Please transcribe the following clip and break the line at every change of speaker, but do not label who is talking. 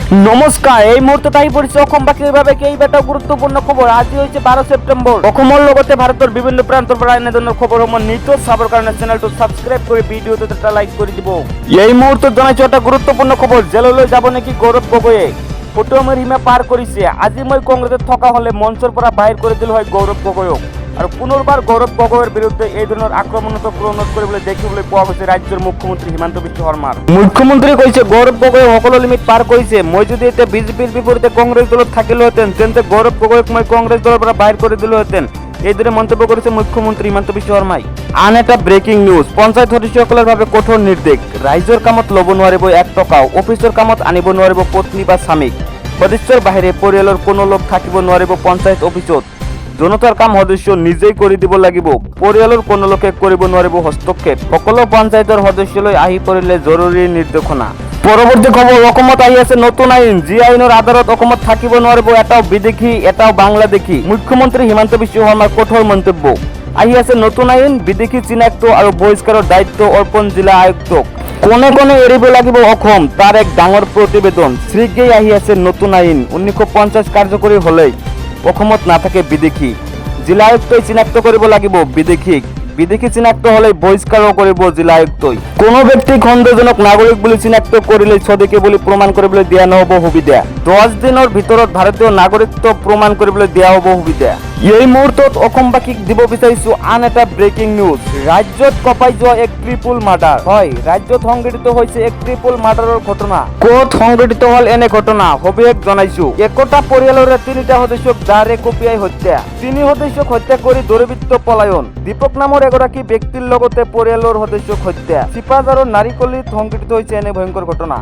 নমস্কাৰ, এই মুহূৰ্তত আহি পৰিছে অসম বাসীৰ বাবে কেইবাটাও গুৰুত্বপূৰ্ণ খবৰ। আজি হৈছে 12 ছেপ্টেম্বৰ। অসমৰ লগতে ভাৰতৰ বিভিন্ন প্ৰান্তৰ পৰা এনেধৰণৰ খবৰসমূহ নিতৌ চাবৰ কাৰণে চেনেলটো ছাবস্ক্ৰাইব কৰি ভিডিঅ'টোত এটা লাইক কৰি দিব। এই মুহূৰ্তত জনাইছো এটা গুৰুত্বপূৰ্ণ খবৰ। জেললৈ যাব নেকি গৌৰৱ গগৈয়ে? ফটোমৰ সীমা পাৰ কৰিছে। আজি মই কংগ্ৰেছত থকা হলে মঞ্চৰ পৰা বাহিৰ কৰি দিলো হয় গৌৰৱ গগৈক। আৰু পুনৰবাৰ গৌৰৱ গগৈৰ বিৰুদ্ধে এই ধৰণৰ আক্ৰমণত প্ৰণত কৰিবলৈ দেখিবলৈ পোৱা গৈছে ৰাজ্যৰ মুখ্যমন্ত্ৰী হিমন্ত বিশ্ব শৰ্মাৰ। মুখ্যমন্ত্ৰী কৈছে গৌৰৱ গগৈয়ে সকলো লিমিট পাৰ কৰিছে। মই যদি এতিয়া বিজেপিৰ বিপৰীতে কংগ্ৰেছ দলত থাকিলোহেঁতেন তেন্তে গৌৰৱ গগৈক মই কংগ্ৰেছ দলৰ পৰা বাহিৰ কৰি দিলোহেঁতেন। এইদৰে মন্তব্য কৰিছে মুখ্যমন্ত্ৰী হিমন্ত বিশ্ব শৰ্মাই। আন এটা ব্ৰেকিং নিউজ, পঞ্চায়ত সদস্যসকলৰ বাবে কঠোৰ নিৰ্দেশ। ৰাইজৰ কামত ল'ব নোৱাৰিব 1 টকাও। অফিচৰ কামত আনিব নোৱাৰিব পত্নী বা স্বামীক। সদস্যৰ বাহিৰে পৰিয়ালৰ কোনো লোক থাকিব নোৱাৰিব পঞ্চায়ত অফিচত। জনতাৰ কাম সদস্য নিজেই কৰি দিব লাগিব। পৰিয়ালৰ কোনো লোকে কৰিব নোৱাৰিব হস্তক্ষেপ। সকলো পঞ্চায়তৰ সদস্যলৈ আহি পৰিলে জৰুৰী নিৰ্দেশনা। পৰৱৰ্তী খবৰ, অসমত আহি আছে নতুন আইন। যি আইনৰ আধাৰত অসমত থাকিব নোৱাৰিব এটাও বিদেশী এটাও বাংলাদেশী। মুখ্যমন্ত্ৰী হিমন্ত বিশ্ব শৰ্মাৰ কঠোৰ মন্তব্য। আহি আছে নতুন আইন, বিদেশী চিনাক্ত আৰু বহিষ্কাৰৰ দায়িত্ব অৰ্পণ জিলা আয়ুক্তক। কোনে কোনে এৰিব লাগিব অসম, তাৰ এক ডাঙৰ প্ৰতিবেদন। শীঘ্ৰেই আহি আছে নতুন আইন। 1950 কাৰ্যকৰী হলেই অসমত নাথাকে বিদেশী। জিলা আয়ুক্তই চিনাক্ত কৰিব লাগিব বিদেশীক। বিদেশী চিনাক্ত হলে বহিষ্কাৰও কৰিব জিলা আয়ুক্তই। কোনো ব্যক্তিক সন্দেহজনক নাগৰিক বুলি চিনাক্ত কৰিলে স্বদেশী বুলি প্ৰমাণ কৰিবলৈ দিয়া নহব সুবিধা। 10 দিনৰ ভিতৰত ভাৰতীয় নাগৰিকত্ব প্ৰমাণ কৰিবলৈ দিয়া হ'ব সুবিধা। এই মুহূৰ্তত অসমবাসীক দিব বিচাৰিছো আন এটা ব্ৰেকিং নিউজ। ৰাজ্যত কঁপাই যোৱা এক ট্ৰিপল মাৰ্ডাৰ। হয়, ৰাজ্যত সংঘটিত হৈছে এক ট্ৰিপল মাৰ্ডাৰৰ ঘটনা। ক'ত সংঘটিত হল এনে ঘটনা সবিশেষ জনাইছো। একোটা পৰিয়ালৰে 3টা সদস্যক জাৰে কপিয়াই হত্যা। 3 সদস্যক হত্যা কৰি দুৰ্বৃত্ত পলায়ন। দীপক নামৰ এগৰাকী ব্যক্তিৰ লগতে পৰিয়ালৰ সদস্যক হত্যা। চিপাঝাৰৰ নাৰিকলিত সংঘটিত হৈছে এনে ভয়ংকৰ ঘটনা।